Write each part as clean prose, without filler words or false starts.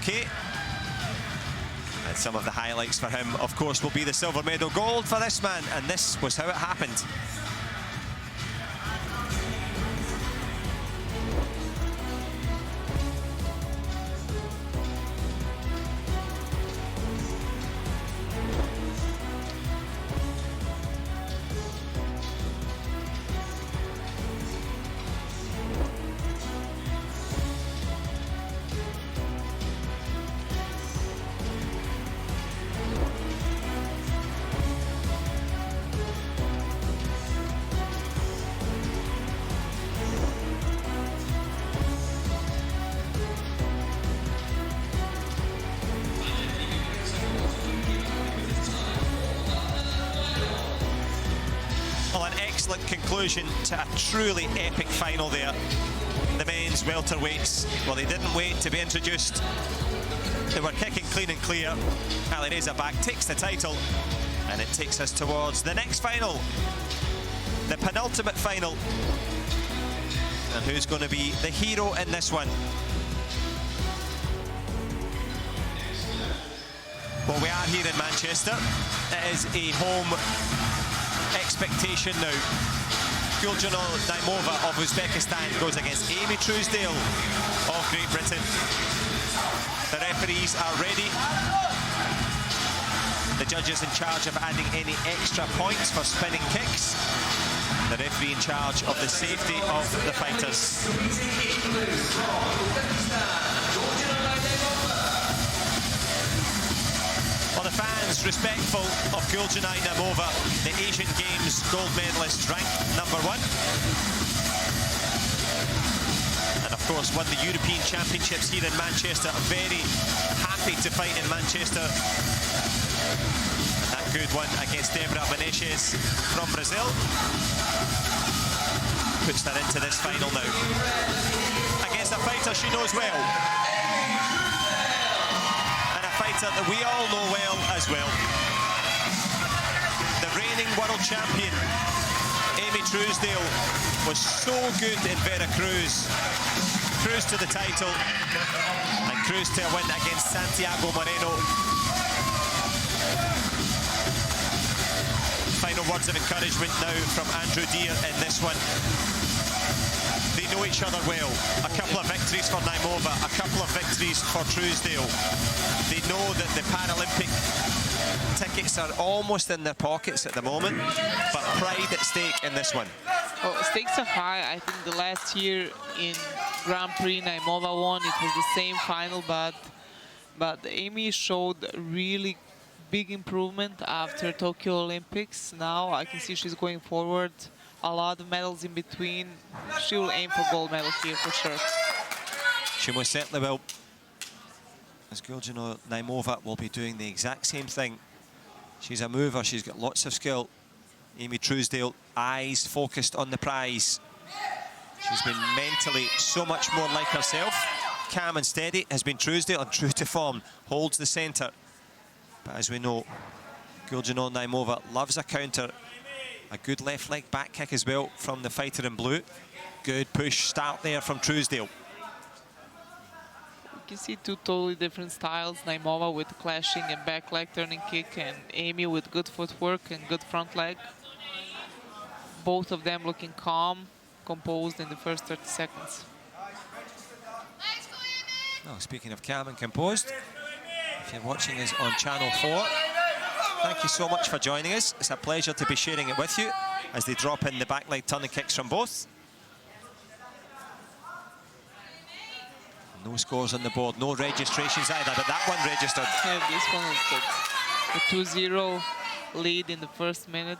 okay. And some of the highlights for him, of course, will be the silver medal. Gold for this man, and this was how it happened. Conclusion to a truly epic final there. The men's welterweights, well, they didn't wait to be introduced. They were kicking clean and clear. Ali Razorback takes the title, and it takes us towards the next final, the penultimate final. And who's going to be the hero in this one? Well, we are here in Manchester. It is a home expectation now. NAIMOVA of Uzbekistan goes against Amy Truesdale of Great Britain. The referees are ready. The judges in charge of adding any extra points for spinning kicks. The referee in charge of the safety of the fighters. Well, the fans respectful of Guljanai NAIMOVA, the Asian Games gold medalist, ranked #1. And of course won the European Championships here in Manchester. Very happy to fight in Manchester. And that good one against Debra Menezes from Brazil. Puts that into this final now. Against a fighter she knows well. That we all know well as well. The reigning world champion, Amy Truesdale, was so good in Veracruz. Cruised to the title and cruised to a win against Santiago Moreno. Final words of encouragement now from Andrew Deere in this one. They know each other well. A couple of victories for NAIMOVA, a couple of victories for Truesdale. They know that the Paralympic tickets are almost in their pockets at the moment, but pride at stake in this one. Well, stakes are high. I think the last year in Grand Prix NAIMOVA won. It was the same final, but Amy showed really big improvement after Tokyo Olympics. Now I can see she's going forward. A lot of medals in between. She will aim for gold medal here for sure. She most certainly will. As Guljanai NAIMOVA will be doing the exact same thing. She's a mover, she's got lots of skill. Amy Truesdale, eyes focused on the prize. She's been mentally so much more like herself. Calm and steady has been Truesdale, and true to form, holds the centre. But as we know, Guljanai NAIMOVA loves a counter. A good left leg back kick as well from the fighter in blue. Good push start there from Truesdale. You can see two totally different styles. NAIMOVA with clashing and back leg turning kick, and Amy with good footwork and good front leg. Both of them looking calm, composed in the first 30 seconds. Oh, speaking of calm and composed, if you're watching us on Channel 4, thank you so much for joining us. It's a pleasure to be sharing it with you as they drop in the back leg turning kicks from both. No scores on the board, no registrations either, but that one registered. Yeah, this one was good. The 2-0 lead in the first minute,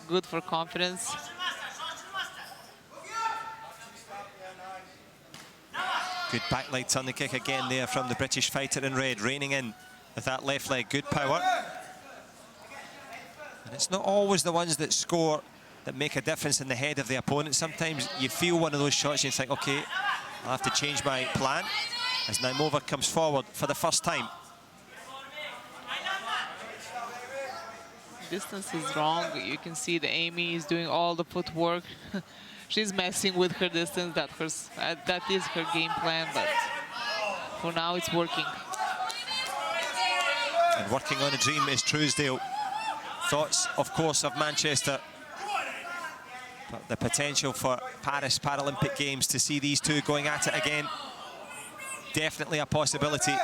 good for confidence. Good back leg turning kick again there from the British fighter in red, reining in with that left leg, good power. And it's not always the ones that score that make a difference in the head of the opponent. Sometimes you feel one of those shots and you think, okay, I'll have to change my plan, as NAIMOVA comes forward for the first time. Distance is wrong. You can see that Amy is doing all the footwork. She's messing with her distance. That is her game plan, but for now it's working. And working on a dream is Truesdale. Thoughts, of course, of Manchester. But the potential for Paris Paralympic Games to see these two going at it again, definitely a possibility.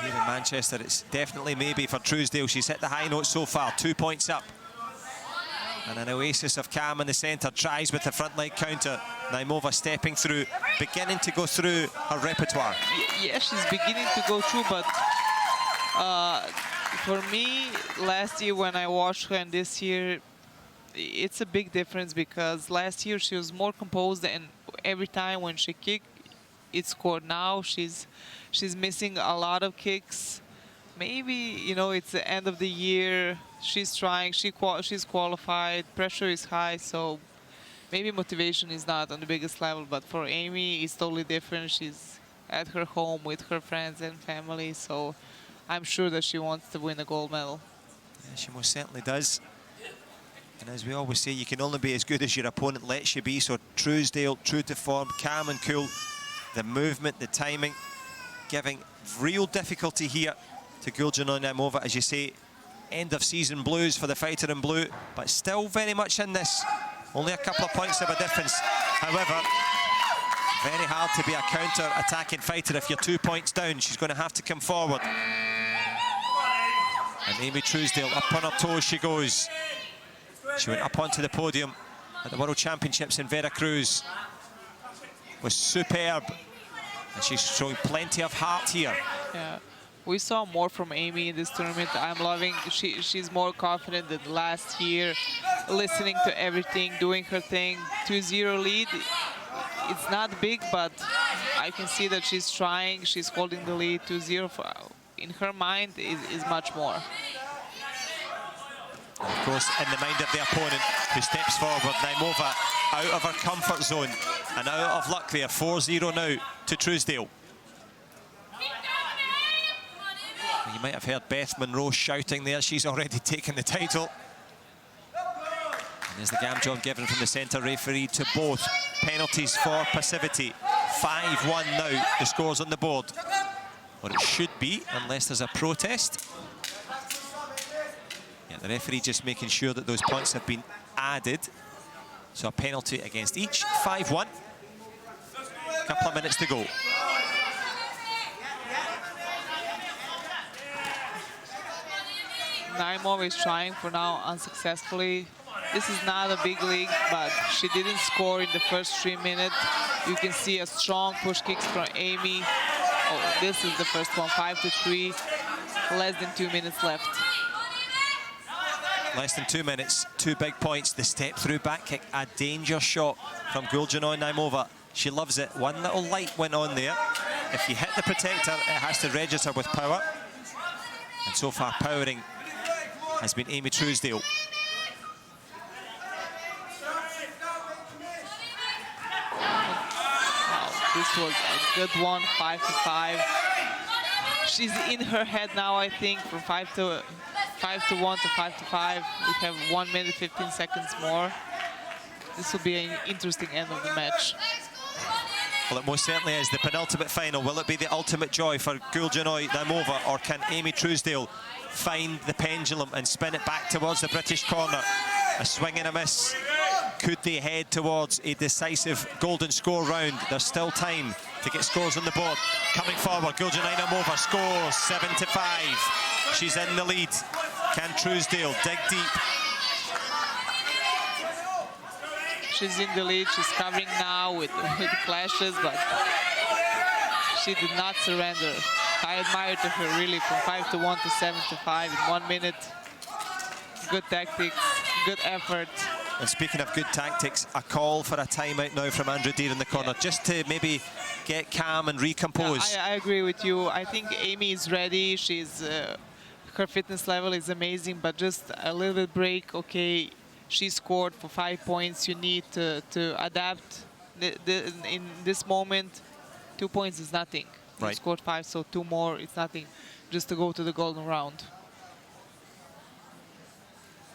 Here in Manchester, it's definitely maybe for Truesdale. She's hit the high note so far, 2 points up. And an oasis of calm in the centre, tries with the front leg counter. NAIMOVA stepping through, beginning to go through her repertoire. Yeah, she's beginning to go through, but for me, last year when I watched her and this year, it's a big difference because last year she was more composed and every time when she kicked, it scored. Now she's missing a lot of kicks. Maybe, you know, it's the end of the year. She's trying, she's qualified, pressure is high, so maybe motivation is not on the biggest level, but for Amy, it's totally different. She's at her home with her friends and family, so I'm sure that she wants to win a gold medal. Yeah, she most certainly does. And as we always say, you can only be as good as your opponent lets you be. So Truesdale, true to form, calm and cool. The movement, the timing, giving real difficulty here to NAIMOVA, as you say. End of season blues for the fighter in blue, but still very much in this. Only a couple of points of a difference. However, very hard to be a counter-attacking fighter if you're 2 points down. She's going to have to come forward. And Amy Truesdale, up on her toes she goes. She went up onto the podium at the World Championships in Veracruz. Was superb. And she's showing plenty of heart here. Yeah, we saw more from Amy in this tournament. I'm loving, she's more confident than last year, listening to everything, doing her thing. 2-0 lead, it's not big, but I can see that she's trying, she's holding the lead. 2-0 in her mind is much more. Of course, in the mind of the opponent who steps forward, NAIMOVA out of her comfort zone and out of luck there. 4-0 now to Truesdale. You might have heard Beth Monroe shouting there. She's already taken the title. And there's the gam job given from the centre referee to both. Penalties for passivity. 5-1 now, the scores on the board. Or it should be, unless there's a protest. Yeah, the referee just making sure that those points have been added. So a penalty against each. 5-1. Couple of minutes to go. NAIMOVA is trying for now unsuccessfully. This is not a big league, but she didn't score in the first 3 minutes. You can see a strong push kicks from Amy. Oh, this is the first one, 5-3. Less than 2 minutes left. Less than 2 minutes, 2 big points. The step through back kick, a danger shot from NAIMOVA. She loves it. One little light went on there. If you hit the protector, it has to register with power. And so far, powering has been Amy Truesdale. Wow, this was a good one, 5-5. She's in her head now, I think, from 5-1 to 5-5. We have 1 minute, 15 seconds more. This will be an interesting end of the match. Well, it most certainly is the penultimate final. Will it be the ultimate joy for NAIMOVA, or can Amy Truesdale find the pendulum and spin it back towards the British corner? A swing and a miss. Could they head towards a decisive golden score round? There's still time to get scores on the board. Coming forward, NAIMOVA scores 7-5. She's in the lead. Can Truesdale dig deep? She's in the lead. She's covering now with clashes, but she did not surrender. I admire to her really from 5-1 to 7-5 in 1 minute. Good tactics, good effort. And speaking of good tactics, a call for a timeout now from Andrew Deere in the corner, just to maybe get calm and recompose. I agree with you. I think Amy is ready. She's her fitness level is amazing, but just a little bit break. Okay, she scored for 5 points. You need to adapt. In this moment, 2 points is nothing. You Right. scored 5, so 2 more, it's nothing. Just to go to the golden round.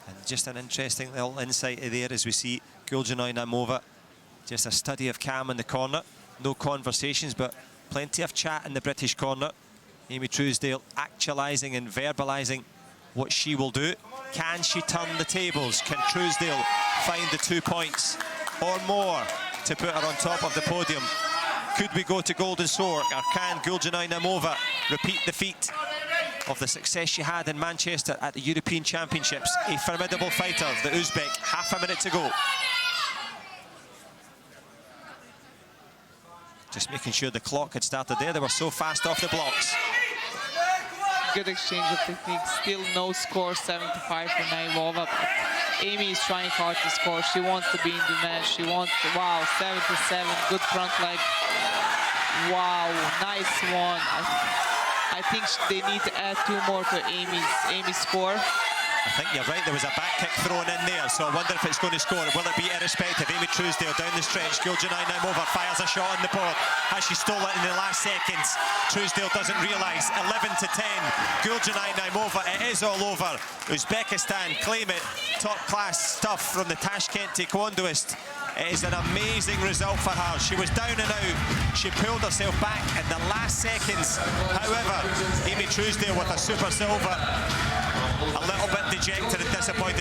And just an interesting little insight there as we see NAIMOVA. Just a study of calm in the corner. No conversations, but plenty of chat in the British corner. Amy Truesdale actualising and verbalising what she will do. Can she turn the tables? Can Truesdale find the 2 points or more to put her on top of the podium? Could we go to Golden Sword, or can Guljanay Naimova repeat the feat of the success she had in Manchester at the European Championships? A formidable fighter, the Uzbek, half a minute to go. Just making sure the clock had started there. They were so fast off the blocks. Good exchange of techniques. Still no score, 7-5 for Naimova. But Amy is trying hard to score. She wants to be in the match. She wants to, wow, 7-7. Good front leg. Wow, nice one. I think they need to add 2 more to Amy's score. I think you're right, there was a back kick thrown in there, so I wonder if it's going to score. Will it be irrespective? Amy Truesdale down the stretch. Guljanay Naimova fires a shot on the board. Has she stole it in the last seconds? Truesdale doesn't realise. 11-10. Guljanay Naimova, it is all over. Uzbekistan claim it. Top class stuff from the Tashkent Taekwondoist. It is an amazing result for her. She was down and out. She pulled herself back in the last seconds. However, Amy Truesdale with a super silver. A little bit dejected and disappointed.